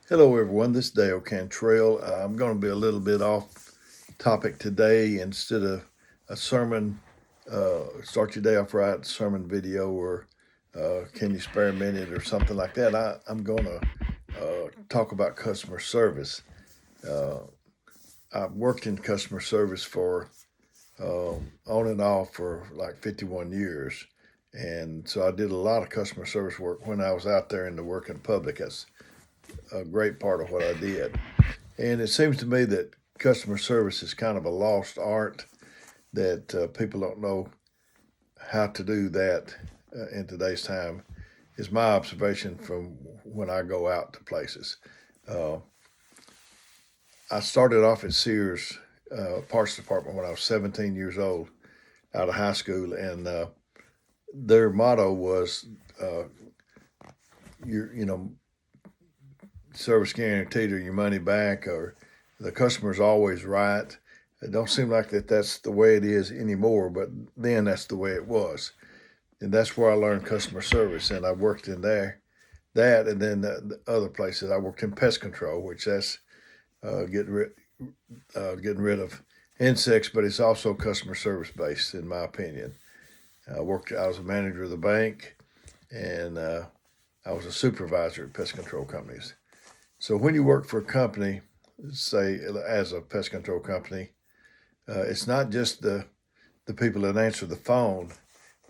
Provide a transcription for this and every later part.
Hello, everyone. This is Dale Cantrell. I'm going to be a little bit off topic today. Instead of a sermon, start your day off right, sermon video, or can you spare a minute or something like that. I'm going to talk about customer service. Uh, I've worked in customer service for on and off for like 51 years. And so I did a lot of customer service work when I was out there in the working public. That's a great part of what I did. And it seems to me that customer service is kind of a lost art that people don't know how to do that in today's time, is my observation from when I go out to places. Uh, I started off at Sears Parts Department when I was 17 years old out of high school, and their motto was, uh, you know, service guaranteed or your money back, or the customer's always right. It don't seem like that's the way it is anymore, but then that's the way it was. And that's where I learned customer service. And I worked in there, and then the other places. I worked in pest control, which that's uh, getting, rid, getting rid of insects, but it's also customer service based, in my opinion. I was a manager of the bank, and I was a supervisor at pest control companies. So when you work for a company, say as a pest control company, it's not just the people that answer the phone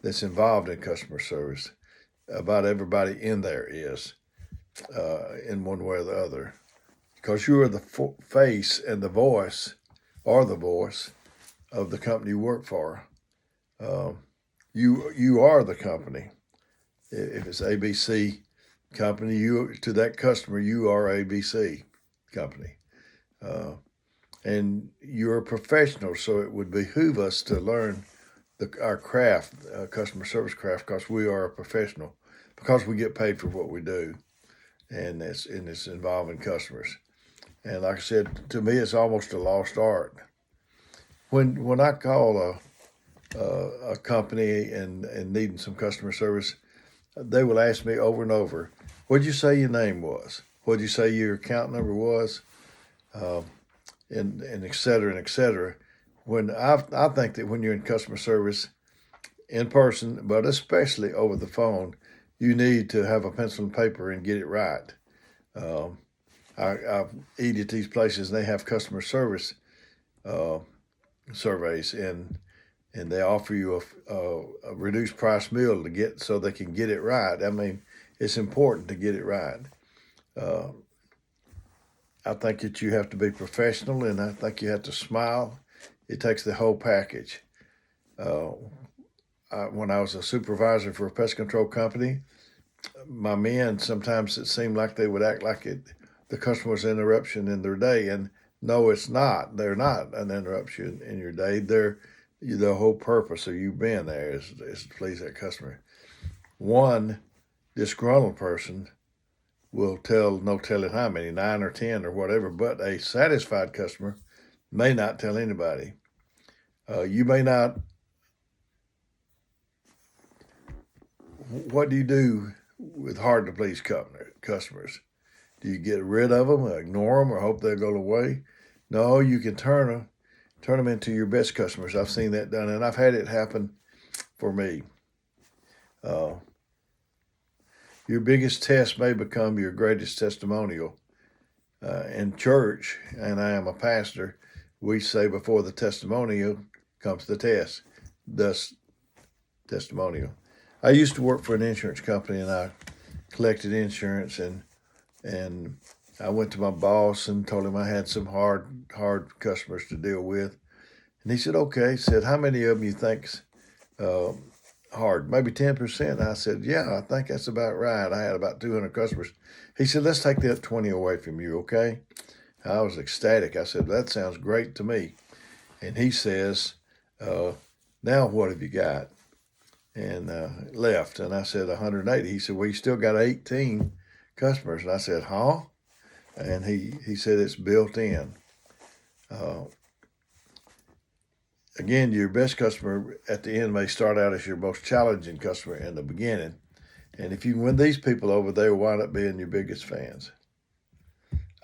that's involved in customer service. About everybody in there is, in one way or the other, because you are the face and the voice, or the voice of the company you work for. Um, you are the company. If it's ABC company, you to that customer, you are ABC company. Uh, and you're a professional, so it would behoove us to learn our craft, customer service craft, because we are a professional, because we get paid for what we do, and it's involving customers. And like I said, to me, it's almost a lost art. When I call a company and needing some customer service, they will ask me over and over, "What'd you say your name was? What'd you say your account number was?" Um, and et cetera and et cetera. I think that when you're in customer service in person, but especially over the phone, you need to have a pencil and paper and get it right. Um, I've eaten at these places and they have customer service uh, surveys, and they offer you a reduced price meal to get so they can get it right. I mean, it's important to get it right. Uh, I think that you have to be professional, and I think you have to smile. It takes the whole package. Uh, when I was a supervisor for a pest control company, my men, sometimes it seemed like they would act like the customer was an interruption in their day, and no, it's not. They're not an interruption in your day. They're the whole purpose of you being there is to please that customer. One disgruntled person will tell no telling how many, 9 or 10 or whatever, but a satisfied customer may not tell anybody. You may not. What do you do with hard to please customers? Do you get rid of them, ignore them, or hope they'll go away? No, you can turn them into your best customers. I've seen that done, and I've had it happen for me. Uh, your biggest test may become your greatest testimonial. In church, and I am a pastor, we say before the testimonial comes the test, thus testimonial. I used to work for an insurance company, and I collected insurance, and I went to my boss and told him I had some hard customers to deal with, and he said, "Okay." He said, "How many of them you think's uh, hard? Maybe 10%." I said, "Yeah, I think that's about right. I had about 200 customers." He said, "Let's take that 20 away from you, okay?" I was ecstatic. I said, "That sounds great to me." And he says, uh, "Now what have you got?" And left. And I said, 180. He said, "Well, you still got 18 customers." And I said, "Huh?" And he said, "It's built in." Uh, Again, your best customer at the end may start out as your most challenging customer in the beginning. And if you win these people over, they will wind up being your biggest fans.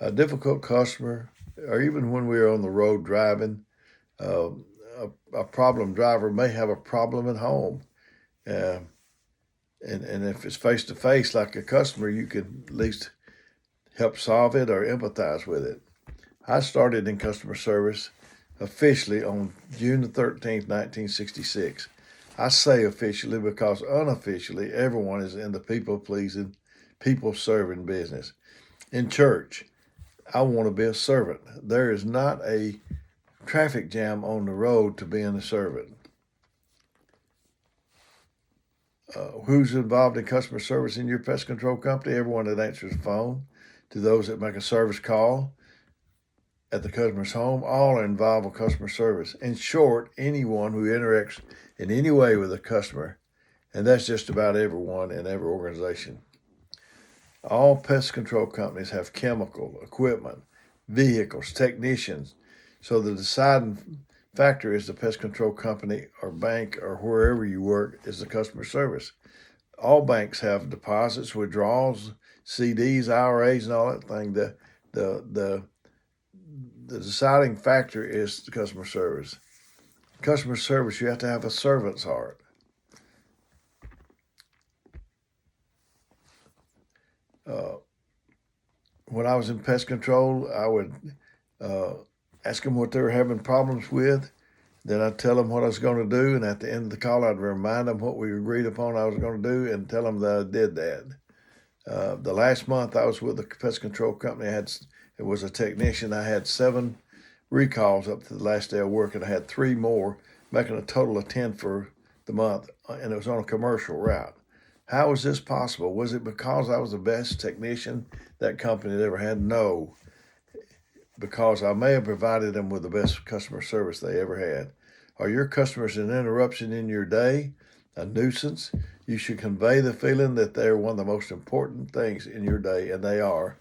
a difficult customer, or even when we are on the road driving, uh, a problem driver may have a problem at home. Uh, and if it's face to face like a customer, you can at least help solve it or empathize with it. I started in customer service officially on June the 13th, 1966. I say officially because unofficially everyone is in the people pleasing, people serving business. In church, I want to be a servant. There is not a traffic jam on the road to being a servant. Who's involved in customer service in your pest control company? Everyone that answers the phone, to those that make a service call at the customer's home, all are involved with customer service. In short, anyone who interacts in any way with a customer, and that's just about everyone in every organization. All pest control companies have chemical, equipment, vehicles, technicians. So the deciding factor is the pest control company or bank or wherever you work is the customer service. All banks have deposits, withdrawals, CDs, IRAs, and all that thing. The deciding factor is the customer service. Customer service, you have to have a servant's heart. When I was in pest control, I would ask them what they were having problems with. Then I'd tell them what I was going to do, and at the end of the call, I'd remind them what we agreed upon I was going to do and tell them that I did that. The last month I was with the pest control company, it was a technician. I had 7 recalls up to the last day of work, and I had 3 more, making a total of 10 for the month, and it was on a commercial route. How was this possible? Was it because I was the best technician that company had ever had? No, because I may have provided them with the best customer service they ever had. Are your customers an interruption in your day, a nuisance? You should convey the feeling that they're one of the most important things in your day, and they are.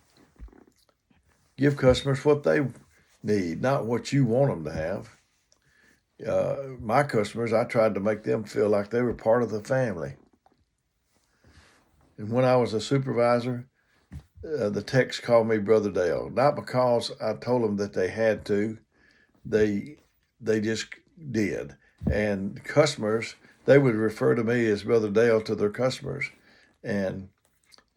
Give customers what they need, not what you want them to have. My customers, I tried to make them feel like they were part of the family. And when I was a supervisor, the techs called me Brother Dale, not because I told them that they had to. They just did. And customers, they would refer to me as Brother Dale to their customers. And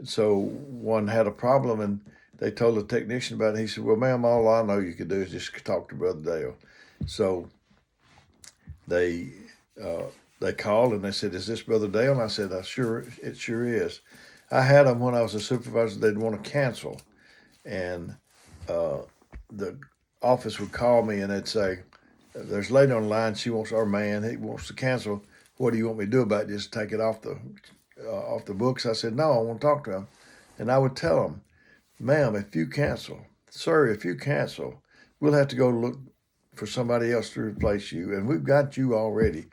so one had a problem, and they told the technician about it. He said, well, ma'am, all I know you could do is just talk to Brother Dale. So they called and they said, is this Brother Dale? And I said, it sure is. I had them when I was a supervisor, they'd want to cancel. And the office would call me and they'd say, there's a lady on the line, he wants to cancel. What do you want me to do about it? Just take it off the books? I said, no, I want to talk to him. And I would tell him, ma'am, if you cancel, sir, if you cancel, we'll have to go look for somebody else to replace you. And we've got you already.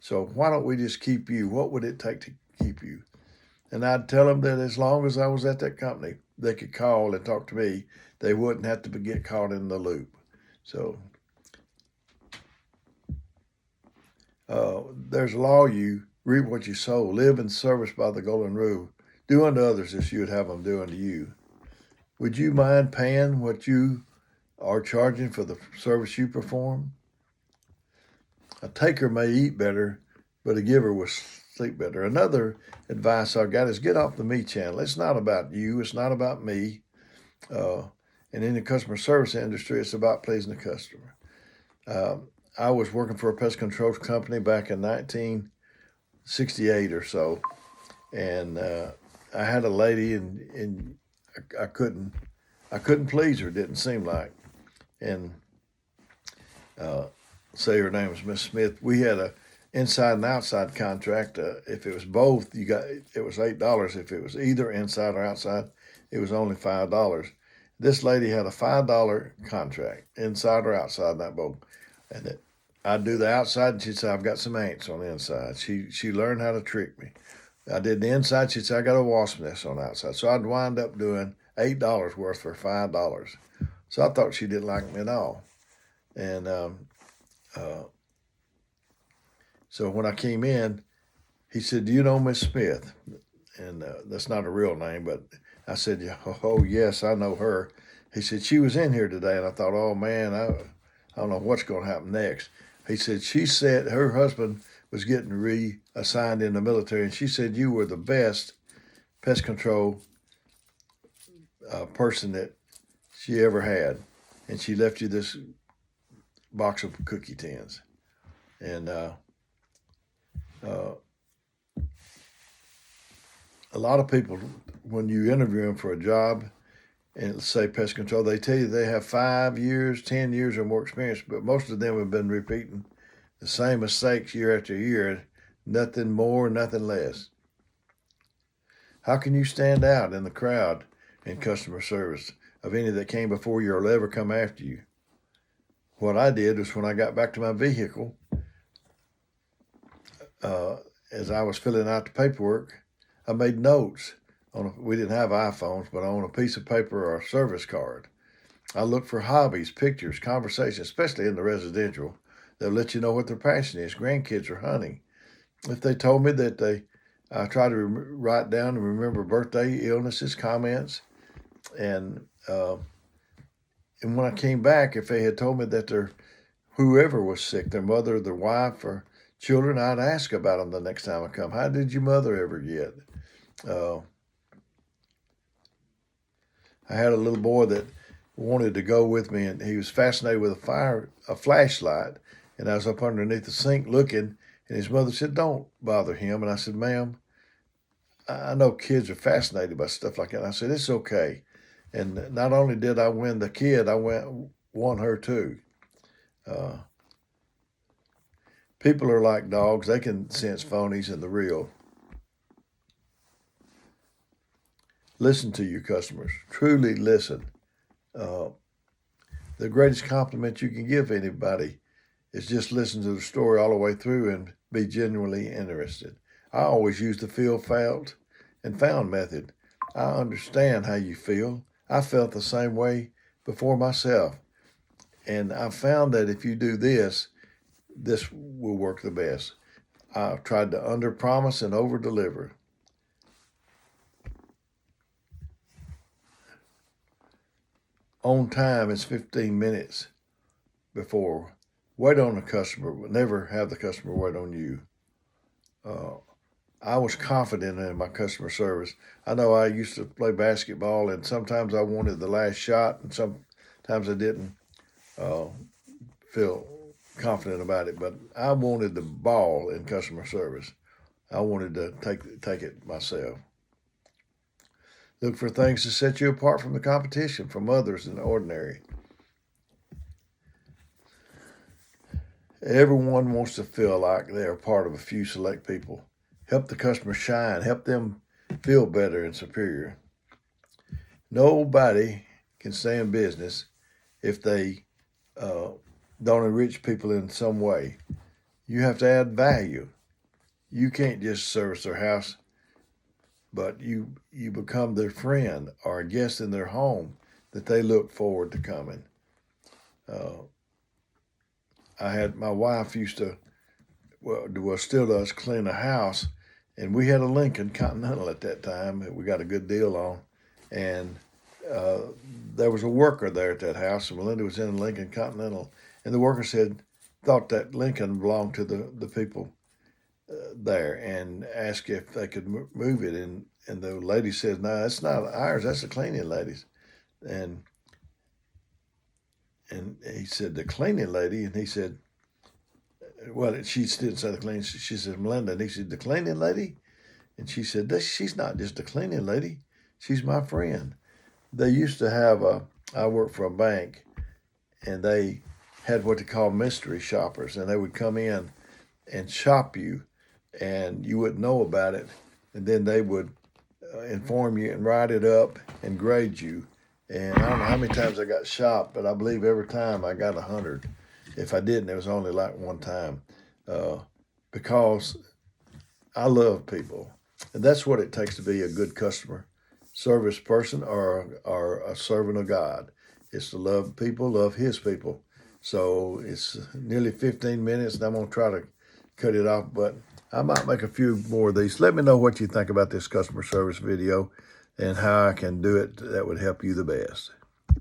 So why don't we just keep you? What would it take to keep you? And I'd tell them that as long as I was at that company, they could call and talk to me. They wouldn't have to get caught in the loop. So there's a law: you reap what you sow. Live in service by the golden rule. Do unto others as you would have them do unto you. Would you mind paying what you are charging for the service you perform? A taker may eat better, but a giver will sleep better. Another advice I've got is get off the me channel. It's not about you. It's not about me. And in the customer service industry, it's about pleasing the customer. I was working for a pest control company back in 1968 or so, and I had a lady, and I couldn't please her. Didn't seem like, and say her name was Miss Smith. We had a inside and outside contract. If it was both, it was $8. If it was either inside or outside, it was only $5. This lady had a $5 contract, inside or outside that boat, and I'd do the outside, and she'd say, I've got some ants on the inside. She learned how to trick me. I did the inside, she'd say, I got a wasp nest on the outside. So I'd wind up doing $8 worth for $5. So I thought she didn't like me at all. And so when I came in, he said, do you know Miss Smith? And that's not a real name, but I said, "Yeah, oh, yes, I know her." He said, "She was in here today." And I thought, oh, man, I don't know what's going to happen next. He said, she said her husband was getting reassigned in the military, and she said you were the best pest control person that she ever had. And she left you this box of cookie tins. And a lot of people, when you interview them for a job, and say pest control, they tell you they have 5 years, 10 years or more experience, but most of them have been repeating the same mistakes year after year, nothing more, nothing less. How can you stand out in the crowd in customer service of any that came before you or will ever come after you? What I did was when I got back to my vehicle, as I was filling out the paperwork, I made notes. We didn't have iPhones, but on a piece of paper or a service card. I looked for hobbies, pictures, conversations, especially in the residential. They'll let you know what their passion is. Grandkids are hunting. If they told me that I try to write down and remember birthday, illnesses, comments, and when I came back, if they had told me that whoever was sick, their mother, their wife, or children, I'd ask about them the next time I come. How did your mother ever get? I had a little boy that wanted to go with me, and he was fascinated with a flashlight, and I was up underneath the sink looking, and his mother said, "Don't bother him." And I said, "Ma'am, I know kids are fascinated by stuff like that." And I said, "It's okay." And not only did I win the kid, I won her too. People are like dogs. They can sense phonies and the real. Listen to your customers. Truly listen. The greatest compliment you can give anybody is just listen to the story all the way through and be genuinely interested. I always use the feel, felt, and found method. I understand how you feel. I felt the same way before myself. And I found that if you do this will work the best. I've tried to under-promise and over-deliver. On time is 15 minutes before. Wait on the customer, but never have the customer wait on you. I was confident in my customer service. I know I used to play basketball, and sometimes I wanted the last shot, and sometimes I didn't feel confident about it. But I wanted the ball in customer service. I wanted to take it myself. Look for things to set you apart from the competition, from others in the ordinary. Everyone wants to feel like they are part of a few select people. Help the customer shine. Help them feel better and superior. Nobody can stay in business if they don't enrich people in some way. You have to add value. You can't just service their house, but you become their friend or a guest in their home that they look forward to coming. My wife used to, still does, clean a house, and we had a Lincoln Continental at that time that we got a good deal on, and there was a worker there at that house, and Melinda was in a Lincoln Continental, and the worker thought that Lincoln belonged to the people there, and asked if they could move it, and the lady said, "No, that's not ours. That's the cleaning lady's." And he said, "The cleaning lady," and he said, well, she didn't say the cleaning. She said, "Melinda," and he said, "The cleaning lady," and she said, "She's not just a cleaning lady. She's my friend." They used to have I worked for a bank, and they had what they call mystery shoppers, and they would come in and shop you, and you wouldn't know about it, and then they would inform you and write it up and grade you. And I don't know how many times I got shopped, but I believe every time I got 100. If I didn't, it was only like one time, because I love people, and that's what it takes to be a good customer service person or a servant of God. It's to love people, love His people. So it's nearly 15 minutes, and I'm going to try to cut it off, but I might make a few more of these. Let me know what you think about this customer service video, and how I can do it that would help you the best.